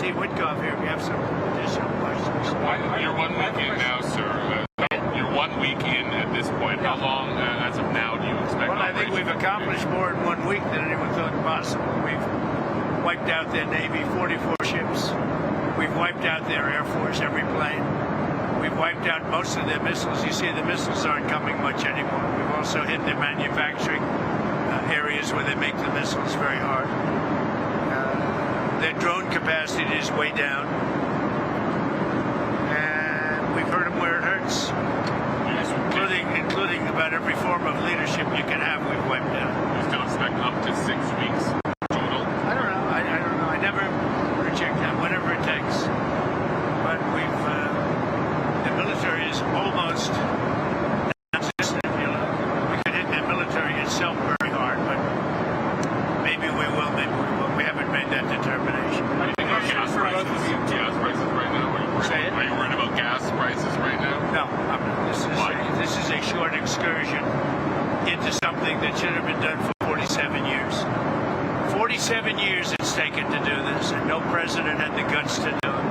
Steve Witkoff here. We have some additional questions. You're 1 week in now, sir. You're 1 week in at this point. How long, as of now, do you expect? Well, I think we've accomplished more in 1 week than anyone thought possible. We've wiped out their Navy, 44 ships. We've wiped out their Air Force, every plane. We've wiped out most of their missiles. You see, the missiles aren't coming much anymore. We've also hit their manufacturing areas where they make the missiles very hard. Their drone capacity is way down. And we've hurt them where it hurts. Including about every form of leadership you can have, we've wiped out. You still expect up to 6 weeks total? I don't know. I don't know. I never reject that, whatever it takes. But the military is almost non-existent. We could hit the military itself very hard, but maybe we will, maybe we won't. We haven't made that determination. How do you think about gas prices? Gas prices right now? Are you worried about gas prices right now? No, I'm not. This is a short excursion into something that should have been done for 47 years. 47 years it's taken to do this, and no president had the guts to do it.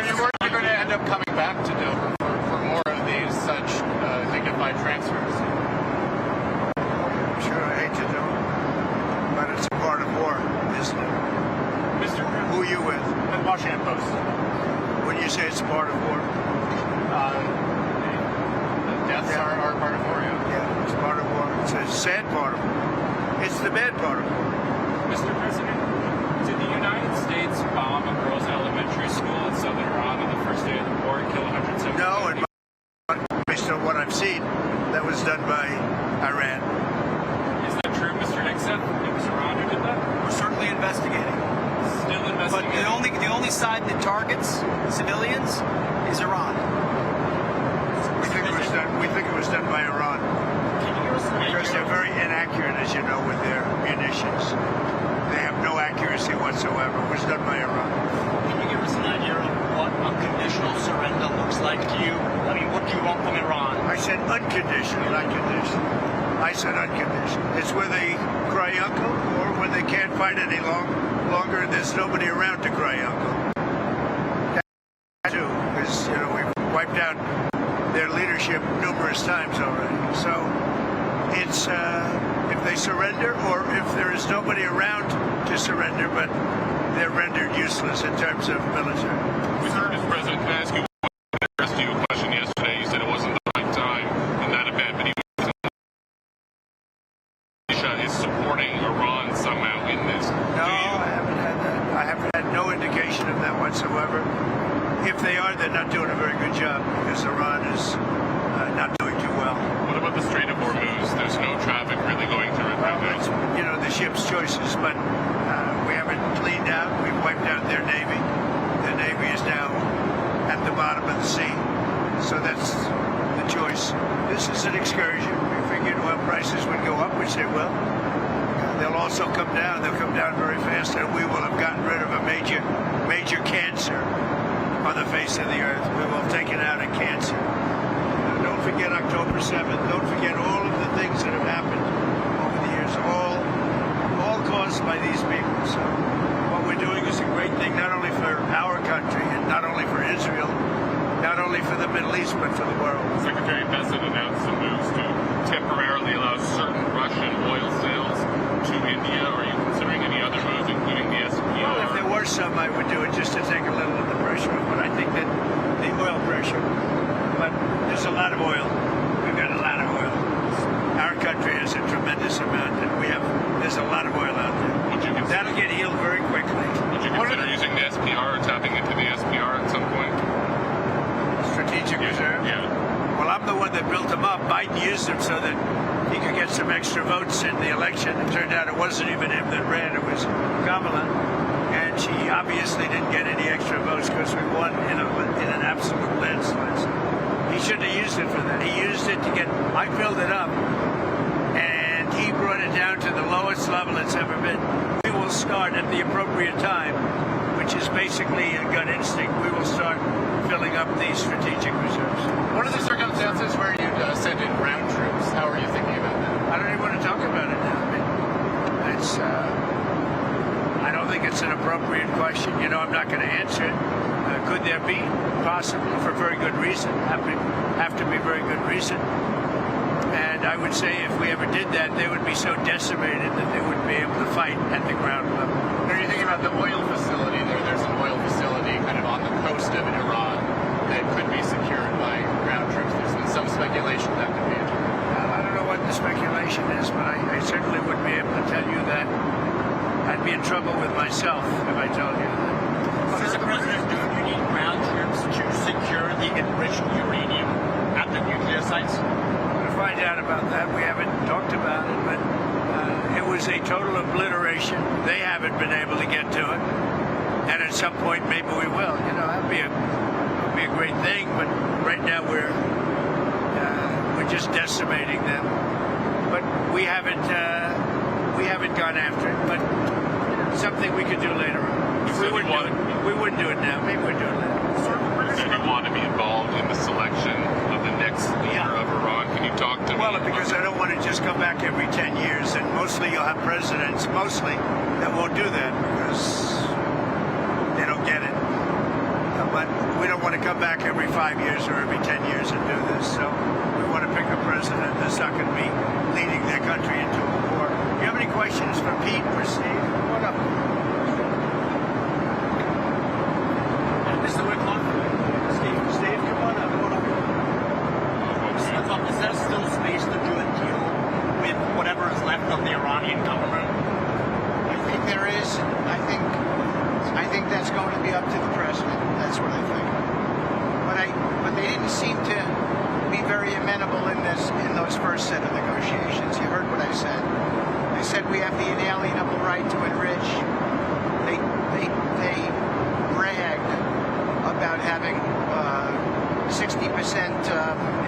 You're worried you're going to end up coming back to Dover for more of these such dignified transfers? I'm sure I hate to do it, but it's a part of war, isn't it? Who are you with? The Washington Post. When you say it's a part of war? Deaths are part of war, Yeah, it's part of war. It's a sad part of war. It's the bad part of war. Mr. President, did the United States bomb a girls' elementary school in southern Iran on the first day of the war and kill 170? No, and based on what I've seen, that was done by Iran. Is that true, Mr. Nixon? It was Iran who did that? We're certainly investigating. Still But investigating? the only side that targets civilians is Iran. We think it was done by Iran. Can you give us an Because idea? they're very inaccurate, as you know, with their munitions. They have no accuracy whatsoever. It was done by Iran. Can you give us an idea of what unconditional surrender looks like to you? I mean, what do you want from Iran? I said unconditional, not conditional. I said unconditional. It's where they cry uncle, or when they can't fight any longer and there's nobody around to cry uncle. That too, because we've wiped out their leadership numerous times already. So it's if they surrender, or if there is nobody around to surrender, but they're rendered useless in terms of military. Mr. President, can I ask you, I asked you a question yesterday. You said it wasn't the right time in that event, but he is supporting Iran somehow in this. No, I haven't had that. I haven't had no indication of that whatsoever. If they are, they're not doing a very good job, because Iran is not doing too well. What about the Strait of Hormuz? There's no traffic really going through it right Well, it's, now. the ship's choices, but we haven't cleaned out. We've wiped out their Navy. Their Navy is now at the bottom of the sea. So that's the choice. This is an excursion. We figured oil prices would go up, which they will. They'll also come down. They'll come down very fast, and we will have gotten rid of a major cancer on the face of the earth. We will have taken out a cancer. Don't forget October 7th. Don't forget all of the things that have happened over the years, all caused by these people. So what we're doing is a great thing, not only for our country, and not only for Israel, not only for the Middle East, but for the world. Secretary Bessent announced some moves to temporarily allow certain Russian oil sales to India. Are you considering any other moves, including the SPR? Well, if there were some, I would do it just to take a little of the pressure off. But I think that the oil pressure, but there's a lot of oil. We've got a lot of oil. Our country has a tremendous amount, and there's a lot of oil out there. That'll get healed very quickly. Would you consider using the SPR or tapping into the SPR at some point? Strategic reserve? Yeah. Well, I'm the one that built them up. Biden used them so that he could get some extra votes in the election. It turned out it wasn't even him that ran, it was Kamala. And she obviously didn't get any extra votes because we won in an absolute landslide. He shouldn't have used it for that. He used it to I filled it up, and he brought it down to the lowest level it's ever been. We will start at the appropriate time, which is basically a gut instinct. We will start filling up these strategic reserves. What are the circumstances where you send in ground troops? How are you thinking about that? I don't even want to talk about it now. I mean, it's, I don't don't think it's an appropriate question. You know, I'm not going to answer it. Could there be? Possibly, for very good reason. Have to be very good reason. And I would say if we ever did that, they would be so decimated that they wouldn't be able to fight at the ground level. Are you thinking about the oil facility there? There's an oil facility kind of on the coast of Iran that could be secured by ground troops. There's been some speculation that could be it. I don't know what the speculation is, but I certainly wouldn't be able to tell you that. I'd be in trouble with myself if I told you that. Mr. President, do you need ground troops to secure the enriched uranium at the nuclear sites? To find out about that, we haven't talked about it, but it was a total obliteration. They haven't been able to get to it, and at some point maybe we will. You know, that'd be a great thing. But right now we're just decimating them. But we haven't gone after it. But something we could do later on. We wouldn't do it now. Maybe we'd do it later. Do you want to be involved in the selection of the next leader of Iran? Can you talk to me? Well, because I don't want to just come back every 10 years, and mostly you'll have presidents, that won't do that because they don't get it. But we don't want to come back every 5 years or every 10 years and do this. So we want to pick a president that's not going to be leading their country into a war. Do you have any questions for Pete or Steve? Come on up. Mr. Whitlock? Steve, come on up. Mr. Whitlock, is there still space to do a deal with whatever is left of the Iranian government? I think there is. I think that's going to be up to the president. That's what I think. But they didn't seem to be very amenable in those first set of negotiations. You heard what I said. I said we have the inalienable right to enrich. They bragged about having 60%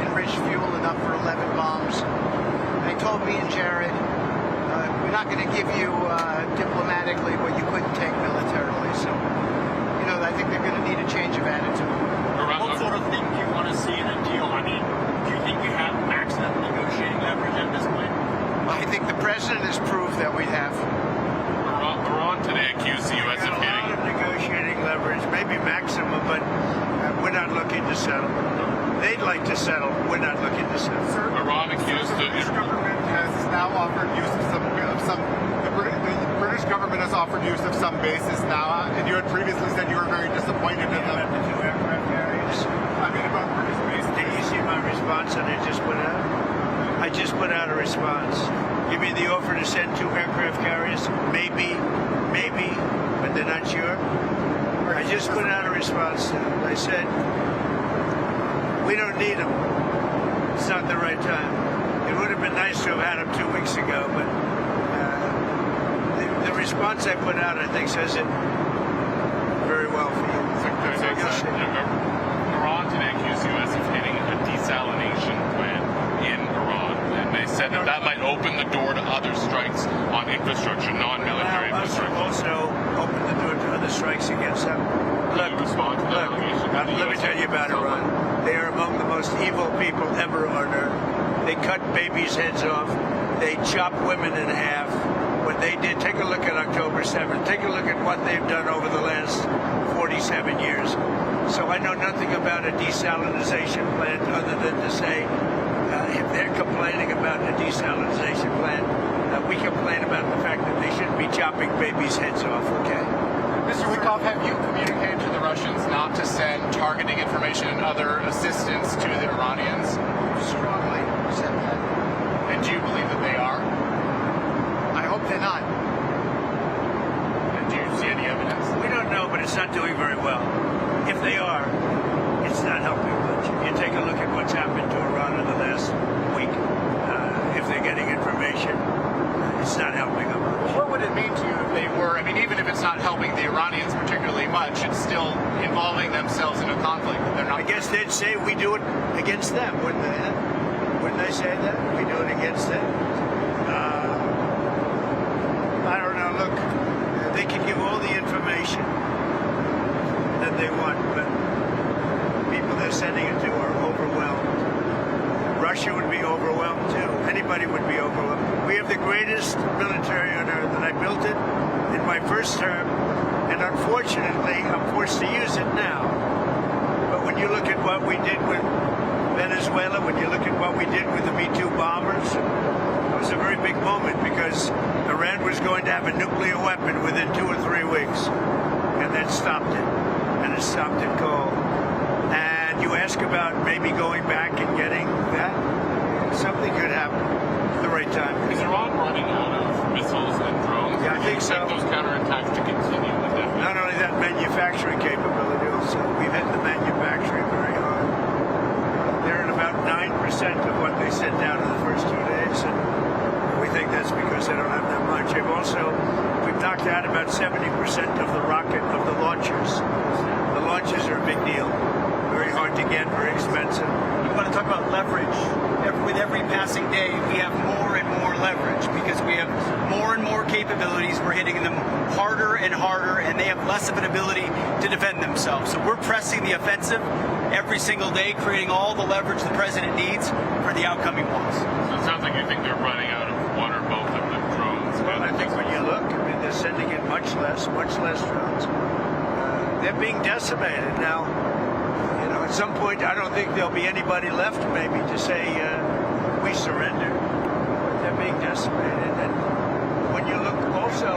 enriched fuel enough for 11 bombs. They told me and Jared, we're not going to give you diplomatically what you couldn't take militarily. So, you know, I think they're going to need a change of attitude. What sort of thing do you want to see in a deal? I mean, do you think we have maximum negotiating leverage at this point? I think the president has proved that we have. Iran today accused the U.S. of A lot of negotiating leverage, maybe maximum, but we're not looking to settle. They'd like to settle. We're not looking to settle. Iran accused The British government has now offered use of some. The British government has offered use of some bases now, and you had previously said you were very disappointed in them. The two aircraft carriers. I mean, about British bases. Did you see my response that I just put out? I just put out a response. You mean the offer to send two aircraft carriers? Maybe, but they're not sure. I just put out a response to them. I said, we don't need them. It's not the right time. It would have been nice to have had them 2 weeks ago, but the response I put out, I think, says it very well for you. Iran today accused the U.S. of hitting a desalination plant in Iran, and they said that might open the door to other strikes on infrastructure, non-military infrastructure. Also open the door to other strikes against them. Look, let me tell you about Iran. They are among the most evil people ever on earth. They cut babies' heads off. They chop women in half. What they did, take a look at October 7th. Take a look at what they've done over the last 47 years. So I know nothing about a desalinization plant other than to say, if they're complaining about a desalinization plant, we complain about the fact that they shouldn't be chopping babies' heads off, okay? Mr. Wikoff, have you communicated to the Russians not to send targeting information and other assistance to the Iranians? Strongly said that. And do you believe that they are? I hope they're not. And do you see any evidence? We don't know, but it's not doing very well. If they are, it's not helping much. You take a look at what's happened to Iran in the last week. If they're getting information, it's not helping them much. What would it mean to you if they were, I mean, even if it's not helping the Iranians particularly much, it's still involving themselves in a conflict that they're not... I guess they'd say we do it against them, wouldn't they? Wouldn't they say that? We do it against them? I don't know. Look, they can give all the information that they want, but people they're sending it to are overwhelmed. Russia would be overwhelmed too. Anybody would be overwhelmed. We have the greatest military on earth, and I built it in my first term unfortunately, I'm forced to use it now. But when you look at what we did with Venezuela, when you look at what we did with the Me-Too bombers, it was a very big moment because Iran was going to have a nuclear weapon within 2 or 3 weeks. And that stopped it. And it stopped it cold. And you ask about maybe going back and getting that, something could happen at the right time. Is Iran running out of missiles and drones? Yeah, I think so. Those counterattacks to continue indefinitely. Not only that, manufacturing capability also. We've hit the manufacturing very hard. They're at about 9% of what they sent down in the first 2 days, and we think that's because they don't have that much. We've knocked out about 70% of the rocket, of the launchers. The launchers are a big deal. Very hard to get, very expensive. We want to talk about leverage. With every passing day, we have more and more leverage because we have more and more capabilities. We're hitting them harder and harder, and they have less of an ability to defend themselves. So we're pressing the offensive every single day, creating all the leverage the president needs for the outcoming wars. So it sounds like you think they're running out of one or both of the drones. Well, I think when you look, they're sending in much less drones. They're being decimated now. At some point, I don't think there'll be anybody left, maybe, to say we surrender. But they're being decimated. And when you look, also,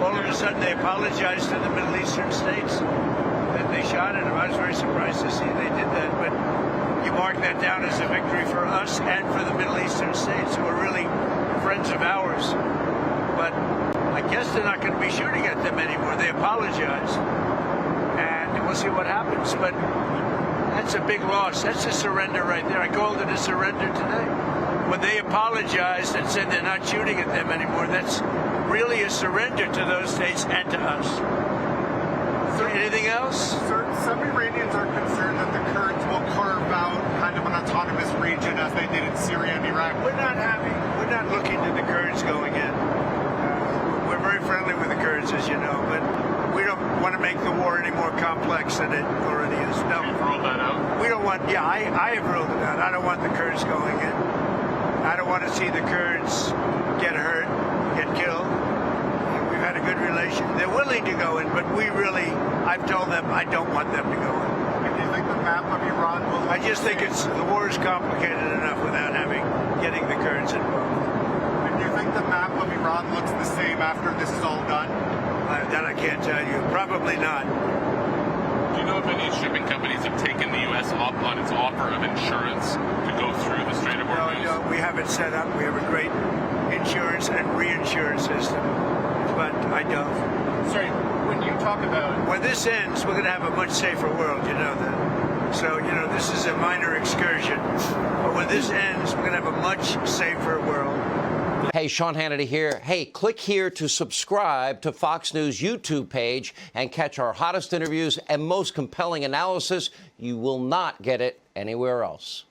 all of a sudden they apologized to the Middle Eastern states that they shot at them. I was very surprised to see they did that. But you mark that down as a victory for us and for the Middle Eastern states, who are really friends of ours. But I guess they're not going to be shooting at them anymore. They apologized. And we'll see what happens. But that's a big loss. That's a surrender right there. I called it a surrender today. When they apologized and said they're not shooting at them anymore, that's really a surrender to those states and to us. Anything else? Sir, some Iranians are concerned that the Kurds will carve out kind of an autonomous region as they did in Syria and Iraq. We're not looking to the Kurds going in. We're very friendly with the Kurds, as you know, but we don't want to make the war any more complex than it already is. No. You've ruled that out? We don't want, I have ruled it out. I don't want the Kurds going in. I don't want to see the Kurds get hurt, get killed. We've had a good relation. They're willing to go in, but I've told them I don't want them to go in. And do you think the map of Iran will... I just think the war is complicated enough without getting the Kurds involved. And do you think the map of Iran looks the same after this is all done? That I can't tell you. Probably not. Do you know if any shipping companies have taken the U.S. up on its offer of insurance to go through the Strait of Hormuz? No, we have it set up. We have a great insurance and reinsurance system, but I don't. Sorry, when you talk about... When this ends, we're going to have a much safer world, you know that. So, this is a minor excursion. But when this ends, we're going to have a much safer world. Hey, Sean Hannity here. Hey, click here to subscribe to Fox News YouTube page and catch our hottest interviews and most compelling analysis. You will not get it anywhere else.